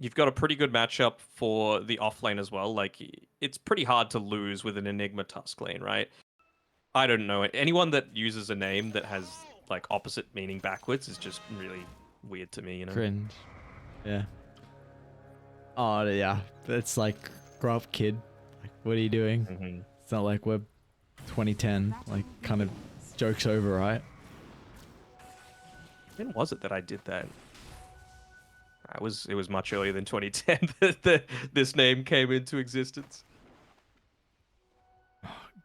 you've got a pretty good matchup for the off lane as well. Like, it's pretty hard to lose with an Enigma Tusk lane, right? I don't know. Anyone that uses a name that has like opposite meaning backwards is just really weird to me, you know? Cringe. Yeah. Oh yeah, it's like, grow up, kid. Like, what are you doing? Mm-hmm. It's not like we're 2010. Like, kind of joke's over, right? When was it that I did that? It was much earlier than 2010 that this name came into existence.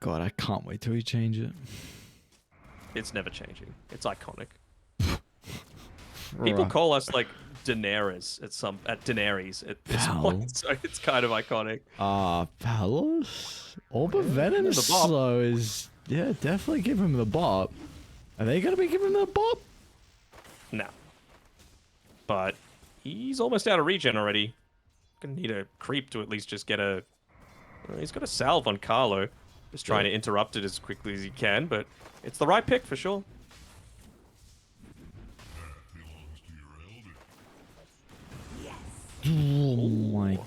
God, I can't wait till we change it. It's never changing. It's iconic. People call us like Daenerys at Daenerys at this point, so it's kind of iconic. Palos? Orb of Venom The bop. slow is... Yeah, definitely give him the bop. Are they gonna be giving him the bop? No. But he's almost out of regen already. Gonna need a creep to at least just get a... Well, he's got a salve on Carlo. Just trying to interrupt it as quickly as he can, but it's the right pick for sure. Oh my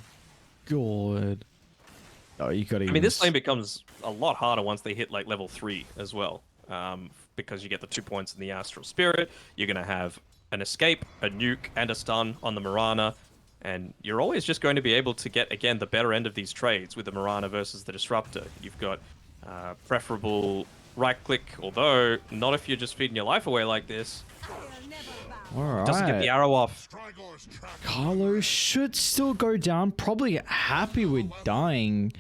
god. Oh, you gotta... I mean, this lane becomes a lot harder once they hit like level 3 as well. Because you get the 2 points in the Astral Spirit. You're going to have an escape, a nuke, and a stun on the Mirana. And you're always just going to be able to get, again, the better end of these trades with the Mirana versus the Disruptor. You've got preferable right-click, although not if you're just feeding your life away like this. Alright. Doesn't get the arrow off. Carlo should still go down. Probably happy with dying.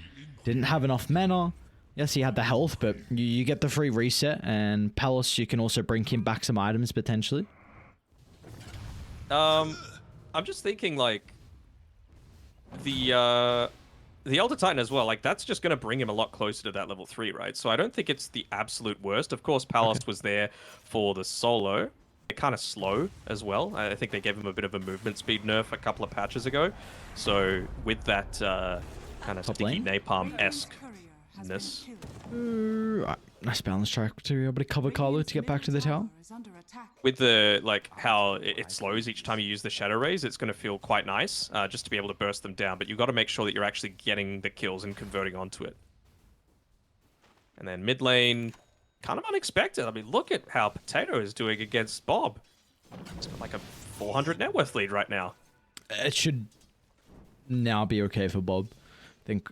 Didn't have enough mana. Yes, he had the health, but you get the free reset. And Palos, you can also bring him back some items, potentially. I'm just thinking, like, the Elder Titan as well, like, that's just going to bring him a lot closer to that level 3, right? So I don't think it's the absolute worst. Of course, Palos was there for the solo. They're kind of slow as well. I think they gave him a bit of a movement speed nerf a couple of patches ago. So with that kind of sticky napalm-esque-ness. Nice balance track to be able to cover Carlo to get back to the tower. With the, like, how it slows each time you use the Shadow Rays, it's going to feel quite nice just to be able to burst them down. But you've got to make sure that you're actually getting the kills and converting onto it. And then mid lane, kind of unexpected. I mean, look at how Potato is doing against Bob. He's got like a 400 net worth lead right now. It should now be okay for Bob. I think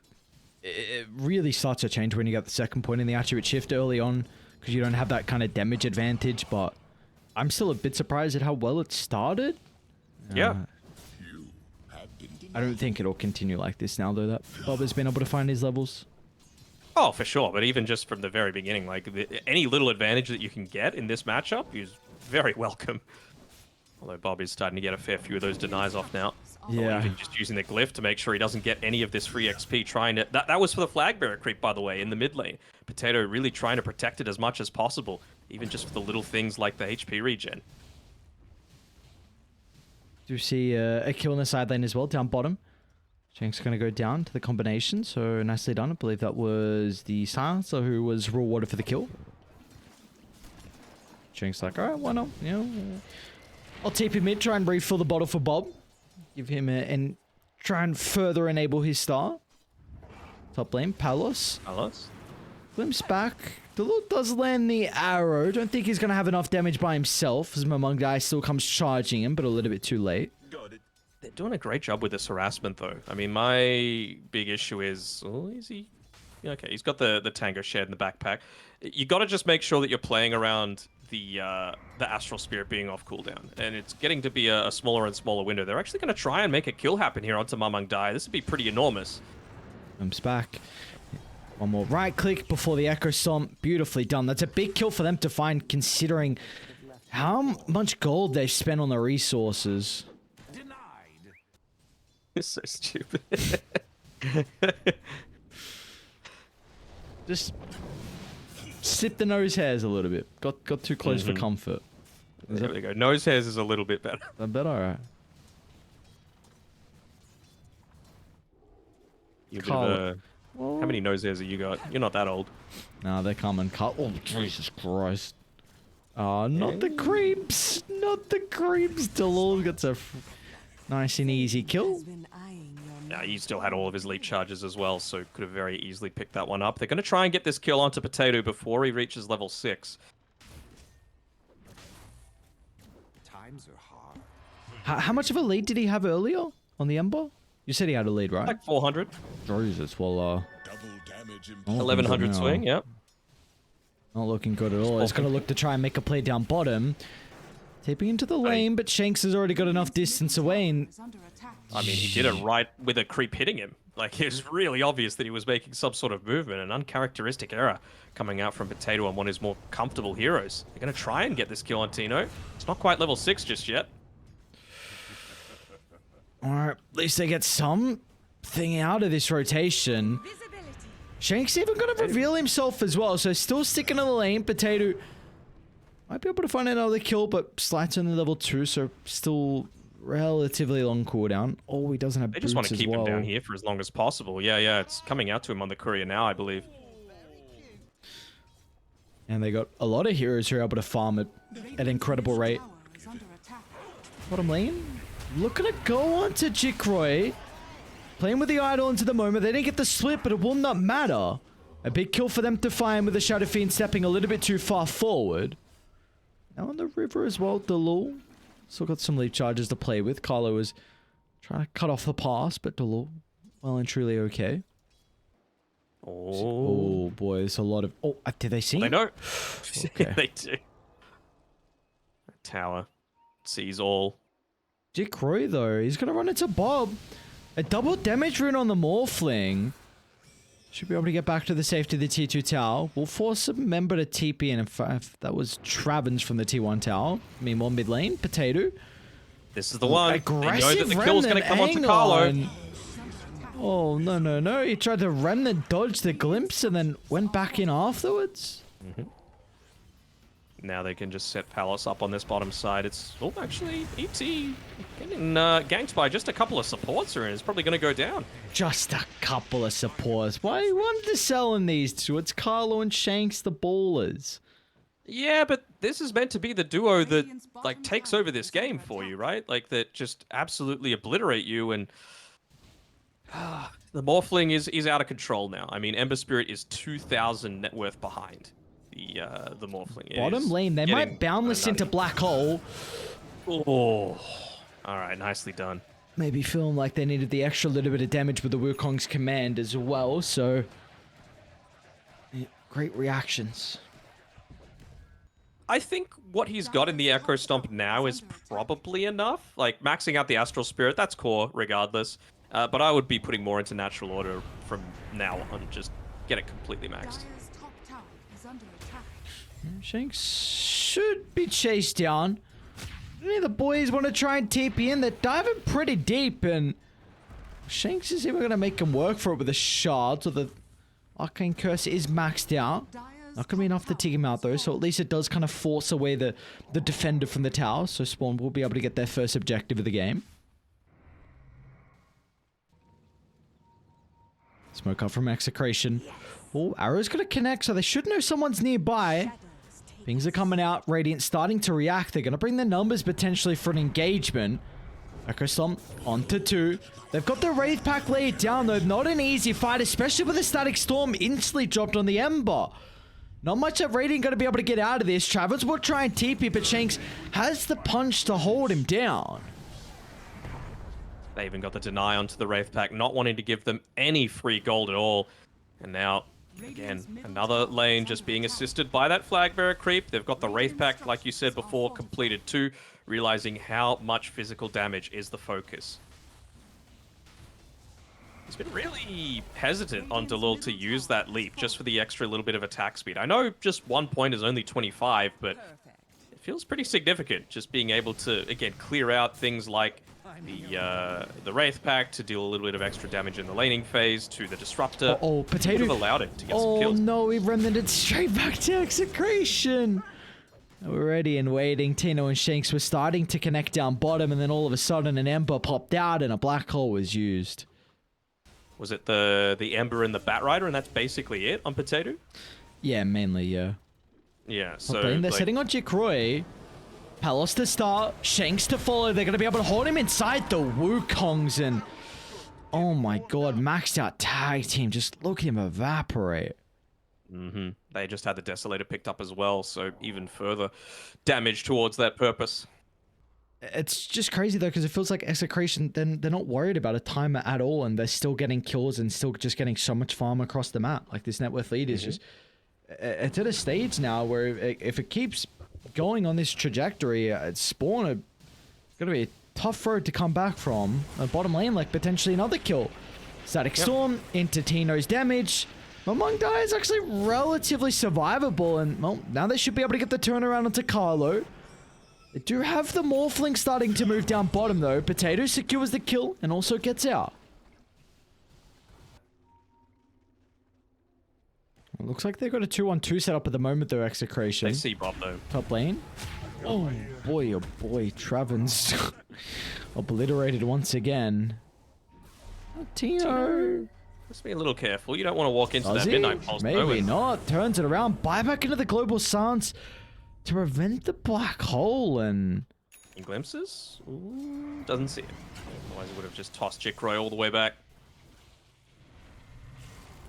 it really starts to change when you get the second point in the attribute shift early on, because you don't have that kind of damage advantage, but I'm still a bit surprised at how well it started. Yeah. I don't think it'll continue like this now, though, that Bob has been able to find his levels. Oh, for sure. But even just from the very beginning, like, any little advantage that you can get in this matchup is very welcome. Although Bob is starting to get a fair few of those denies off now. Yeah. Or even just using the glyph to make sure he doesn't get any of this free XP. Trying to... That was for the flag bearer creep, by the way, in the mid lane. Potato really trying to protect it as much as possible. Even just for the little things like the HP regen. Do you see a kill in the side lane as well, down bottom? Shank's going to go down to the combination, so nicely done. I believe that was the Silencer who was rewarded for the kill. Shank's like, alright, why not? You know, I'll TP him mid, try and refill the bottle for Bob. Give him and try and further enable his star. Top lane, Palos. Glimpse back. Danog does land the arrow. Don't think he's going to have enough damage by himself, as Mamungdai still comes charging him, but a little bit too late. They're doing a great job with this harassment, though. I mean, my big issue is... Oh, is he... Okay, he's got the Tango shared in the backpack. You got to just make sure that you're playing around the Astral Spirit being off cooldown. And it's getting to be a smaller and smaller window. They're actually going to try and make a kill happen here onto Mamungdai. This would be pretty enormous. Glimpse back. One more right click before the Echo Stomp. Beautifully done. That's a big kill for them to find, considering how much gold they've spent on the resources. It's so stupid. Just sip the nose hairs a little bit. Got too close for comfort. There we go. Nose hairs is a little bit better. I bet, alright. How many nose hairs have you got? You're not that old. Nah, they're coming. Oh, Jesus Christ. Oh, not the creeps. Not the creeps. Danog gets a Nice and easy kill. Yeah, he still had all of his leap charges as well, so could have very easily picked that one up. They're going to try and get this kill onto Potato before he reaches level 6. Times are hard. How much of a lead did he have earlier on the Ember? You said he had a lead, right? Like 400. Jesus, well, Double damage. 1100 swing, yep. Not looking good at all. He's going to look to try and make a play down bottom. Taping into the lane, but Shanks has already got enough distance away. And I mean, he did it right with a creep hitting him. Like, it was really obvious that he was making some sort of movement, an uncharacteristic error coming out from Potato on one of his more comfortable heroes. They're going to try and get this kill on Tino. It's not quite level 6 just yet. Alright, at least they get something out of this rotation. Shanks even going to reveal himself as well, so still sticking in the lane. Potato might be able to find another kill, but Slight's on the level 2, so still relatively long cooldown. Oh, he doesn't have They boots just want to as keep well. him down here for as long as possible. Yeah, it's coming out to him on the courier now, I believe. And they got a lot of heroes who are able to farm at an incredible rate. Bottom lane, looking to go on to Jikroy. Playing with the idol into the moment. They didn't get the split, but it will not matter. A big kill for them to find with the Shadow Fiend stepping a little bit too far forward. Now on the river as well, Delul. Still got some leap charges to play with. Carlo is trying to cut off the pass, but Delul, well and truly okay. Oh boy, there's a lot of... Oh, did they see? They know. Okay. They do. Tower sees all. Jikroy though, he's gonna run into Bob. A double damage rune on the Morphling. Should be able to get back to the safety of the T2 tower. We'll force a member to TP in. In fact, that was Travens from the T1 tower. Meanwhile, mid lane, Potato. This is the one. Aggressive they know that the kill's going to come onto Carlo. Oh, no. He tried to remnant dodge the glimpse and then went back in afterwards. Now they can just set Palos up on this bottom side. It's... Oh, actually, ET getting ganked by just a couple of supports, and it's probably going to go down. Just a couple of supports. Why you wanted to sell in these two? It's Carlo and Shanks, the ballers. Yeah, but this is meant to be the duo that, like, takes over this game for you, right? Like, that just absolutely obliterate you, and... the Morphling is out of control now. I mean, Ember Spirit is 2,000 net worth behind the Morphling. Bottom lane, they might boundless into Black Hole. Oh, alright, nicely done. Maybe feeling like they needed the extra little bit of damage with the Wukong's command as well, so... Yeah, great reactions. I think what he's got in the Echo Stomp now is probably enough. Like, maxing out the Astral Spirit, that's core, regardless. But I would be putting more into Natural Order from now on, just get it completely maxed. Shanks should be chased down. Any of the boys want to try and TP in? They're diving pretty deep, and Shanks is even going to make him work for it with a shard, so the Arcane Curse is maxed out. Not going to be enough to take him out, though, so at least it does kind of force away the defender from the tower, so Spawn will be able to get their first objective of the game. Smoke up from Execration. Oh, Arrow's going to connect, so they should know someone's nearby. Things are coming out. Radiant starting to react. They're going to bring their numbers potentially for an engagement. Echo Stomp onto 2. They've got the Wraith Pack laid down, though. Not an easy fight, especially with the Static Storm instantly dropped on the Ember. Not much of Radiant going to be able to get out of this. Travers will try and TP, but Shanks has the punch to hold him down. They even got the deny onto the Wraith Pack, not wanting to give them any free gold at all. And now, again, another lane just being assisted by that Flag Bearer creep. They've got the Wraith Pack, like you said before, completed too, realizing how much physical damage is the focus. He's been really hesitant on Delul to use that leap just for the extra little bit of attack speed. I know just 1 point is only 25, but it feels pretty significant just being able to, again, clear out things like the Wraith Pack to deal a little bit of extra damage in the laning phase to the Disruptor. Oh, Potato. Would have allowed it to get some kills. Oh no, he remnanted straight back to Execration. We're ready and waiting. Tino and Shanks were starting to connect down bottom, and then all of a sudden an Ember popped out and a Black Hole was used. Was it the Ember and the Batrider, and that's basically it on Potato? Yeah, mainly, yeah. Yeah, so... They're like, setting on Jikroy. Palos to start, Shanks to follow. They're going to be able to hold him inside the Wukongs, and oh my god, maxed out tag team. Just look at him evaporate. They just had the Desolator picked up as well, so even further damage towards that purpose. It's just crazy though, because it feels like Execration, then they're not worried about a timer at all, and they're still getting kills and still just getting so much farm across the map. Like, this net worth lead is just, it's at a stage now where if it keeps going on this trajectory, Spawn are gonna be a tough road to come back from. Bottom lane, like potentially another kill. Static Storm into Tino's damage. Among Die is actually relatively survivable, and well, now they should be able to get the turnaround onto Carlo. They do have the Morphling starting to move down bottom though. Potato secures the kill and also gets out. It looks like they've got a 2-on-2 set up at the moment though, Execration. They see Bob though. Top lane. Oh boy, Travin's obliterated once again. Oh, Tino. Let's be a little careful. You don't want to walk into Does that he? midnight pulse. Maybe not. Turns it around. Buyback into the global silence to prevent the black hole, and In glimpses? Ooh, doesn't see it. Otherwise it would have just tossed Jikroy all the way back.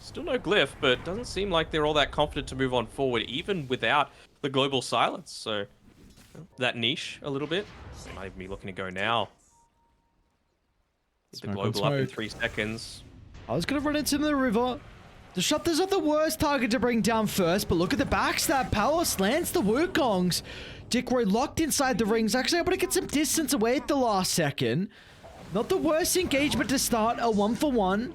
Still no glyph, but doesn't seem like they're all that confident to move on forward, even without the global silence. So that niche a little bit. They might even be looking to go now. Get the Smoke on global up in smoke. 3 seconds. I was gonna run into the river. The Disruptor's not the worst target to bring down first, but look at the backstab. Palos lands the Wukongs. Jikroy locked inside the rings, actually able to get some distance away at the last second. Not the worst engagement to start, a 1-for-1.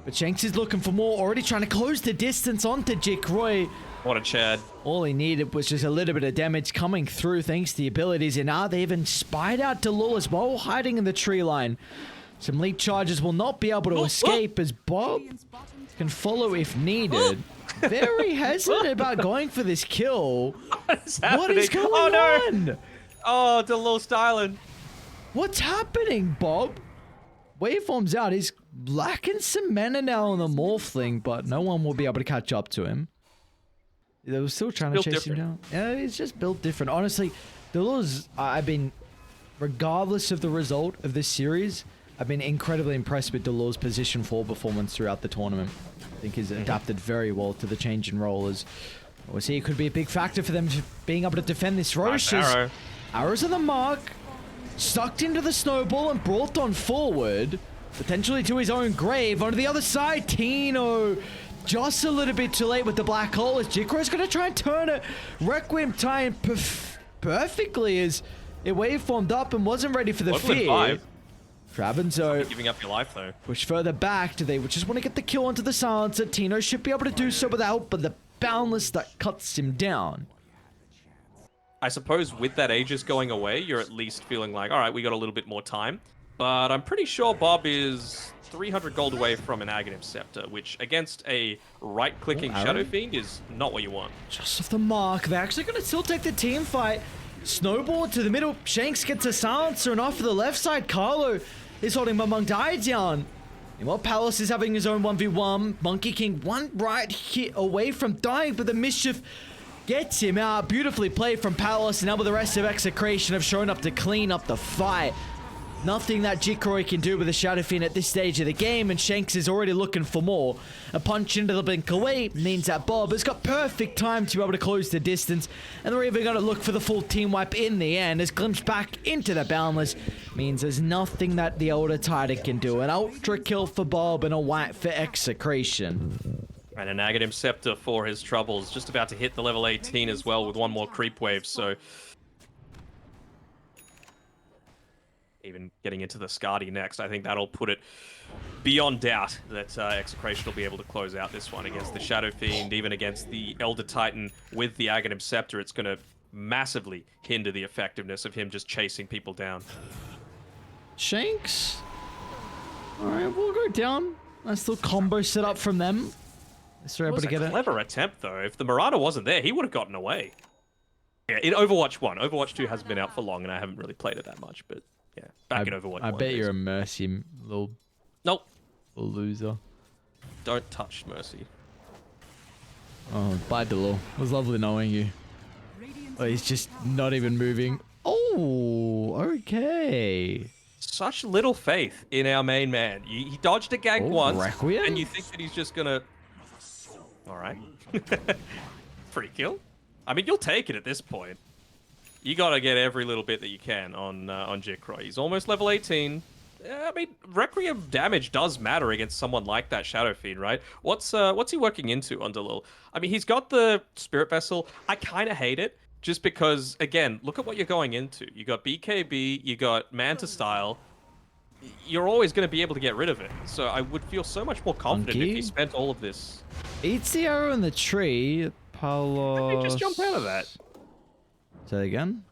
But Shanks is looking for more, already trying to close the distance onto Jikroy. What a Chad. All he needed was just a little bit of damage coming through thanks to the abilities, and now they even spied out Delul as well, hiding in the tree line. Some lead charges will not be able to escape as Bob can follow if needed. Very hesitant about going for this kill. What is going on? Oh, Delul styling. What's happening, Bob? Waveform's out. He's lacking some mana now on the Morphling, but no one will be able to catch up to him. They were still trying to chase him down. Yeah, he's just built different. Honestly, Delul's, I've been, regardless of the result of this series, I've been incredibly impressed with Delul's position 4 performance throughout the tournament. I think he's adapted very well to the change in role. As we'll see, it could be a big factor for them being able to defend this Roche. Arrow. Arrows on the mark, sucked into the snowball and brought on forward, potentially to his own grave. Onto the other side, Tino. Just a little bit too late with the black hole as Jikro's going to try and turn it. Requiem time perfectly as it waveformed up and wasn't ready for the fear. Travenzo Giving up your life though. push further back. Do they just want to get the kill onto the silencer? Tino should be able to do so without, but the Boundless that cuts him down. I suppose with that Aegis going away, you're at least feeling like, all right, we got a little bit more time. But I'm pretty sure Bob is 300 gold away from an Aghanim Scepter, which against a right-clicking Shadow Fiend is not what you want. Just off the mark. They're actually going to still take the team fight. Snowball to the middle. Shanks gets a silencer, and off to the left side, Carlo is holding Among Die down. Meanwhile, Palos is having his own 1v1. Monkey King one right hit away from dying, but the mischief gets him out. Beautifully played from Palos, and now with the rest of Execration have shown up to clean up the fight. Nothing that Jikroy can do with the Shadow Fiend at this stage of the game, and Shanks is already looking for more. A punch into the blink away means that Bob has got perfect time to be able to close the distance, and they're even going to look for the full team wipe in the end, as glimpse back into the Boundless means there's nothing that the Elder Titan can do. An ultra kill for Bob and a wipe for Execration. And an Aghanim Scepter for his troubles. Just about to hit the level 18 as well with one more creep wave, so... even getting into the Skadi next, I think that'll put it beyond doubt that Execration will be able to close out this one against the Shadow Fiend, even against the Elder Titan with the Aghanim Scepter. It's going to massively hinder the effectiveness of him just chasing people down. Shanks. Alright, we'll go down. Nice little combo set up from them. They're able to get it. Clever attempt, though. If the Marauder wasn't there, he would have gotten away. Yeah, in Overwatch 1. Overwatch 2 hasn't been out for long, and I haven't really played it that much, but... yeah, back in Overwatch 1. I bet you're a Mercy little Nope. loser. Don't touch Mercy. Oh, bye, Delul. It was lovely knowing you. Oh, he's just not even moving. Oh, Ooh, okay. Such little faith in our main man. He dodged a gank once, Requiem? and you think that he's just gonna... Alright. Free kill? I mean, you'll take it at this point. You gotta get every little bit that you can on Jikro. He's almost level 18. I mean, Requiem damage does matter against someone like that Shadow Fiend, right? What's he working into on Delil? I mean, he's got the Spirit Vessel. I kind of hate it, just because, again, look at what you're going into. You got BKB, you got Manta Style. You're always going to be able to get rid of it. So I would feel so much more confident if he spent all of this. Eats the arrow in the tree. Palos. Just jump out of that. Say that again?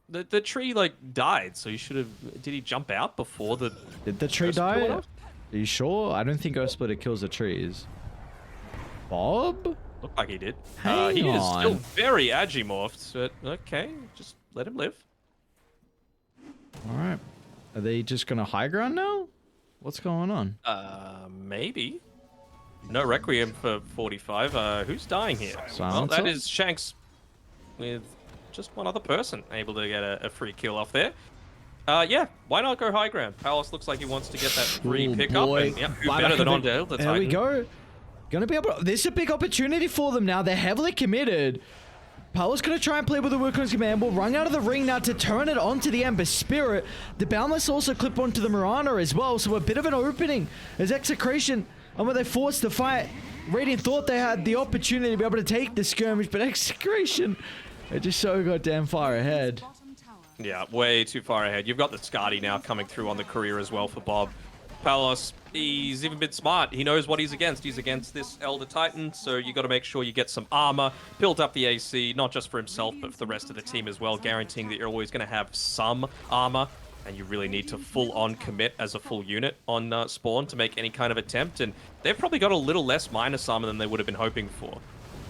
The tree, like, died, so you should have... Did he jump out before the... Did the tree die? Are you sure? I don't think Ghost Splitter kills the trees. Bob? Looked like he did. Hang he is on. still very agimorphed, but okay, just let him live. Alright. Are they just gonna high ground now? What's going on? Maybe. No Requiem for 45. Who's dying here? Well, that is Shanks with just one other person able to get a free kill off there. Yeah, why not go high ground? Palos looks like he wants to get that free pickup. And, yeah, who better than Ondale, the Titan? There we go. Gonna be able to, this is a big opportunity for them now. They're heavily committed. Palos gonna try and play with the Wukong's command. We'll run out of the ring now to turn it onto the Ember Spirit. The Boundless also clip onto the Mirana as well, so a bit of an opening as Execration, and when they forced to fight, Radiant thought they had the opportunity to be able to take the skirmish, but Execration are just so goddamn far ahead. Yeah, way too far ahead. You've got the Skadi now coming through on the career as well for Bob. Palos, he's even been smart. He knows what he's against. He's against this Elder Titan, so you got to make sure you get some armor, build up the AC, not just for himself, but for the rest of the team as well, guaranteeing that you're always going to have some armor, and you really need to full-on commit as a full unit on Spawn to make any kind of attempt, and they've probably got a little less minus armor than they would have been hoping for.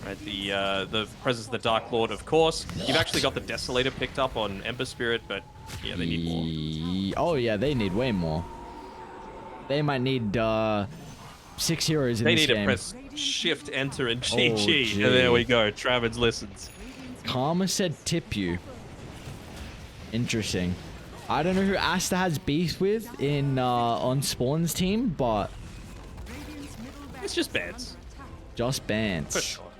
Right, the presence of the Dark Lord, of course. You've actually got the Desolator picked up on Ember Spirit, but yeah, they need more. Oh yeah, they need way more. They might need 6 heroes in they this game. They need to press Shift, Enter, and GG. And there we go. Travis listens. Karma said tip you. Interesting. I don't know who Asta has beef with in on Spawn's team, but it's just bans. Just bans. For sure.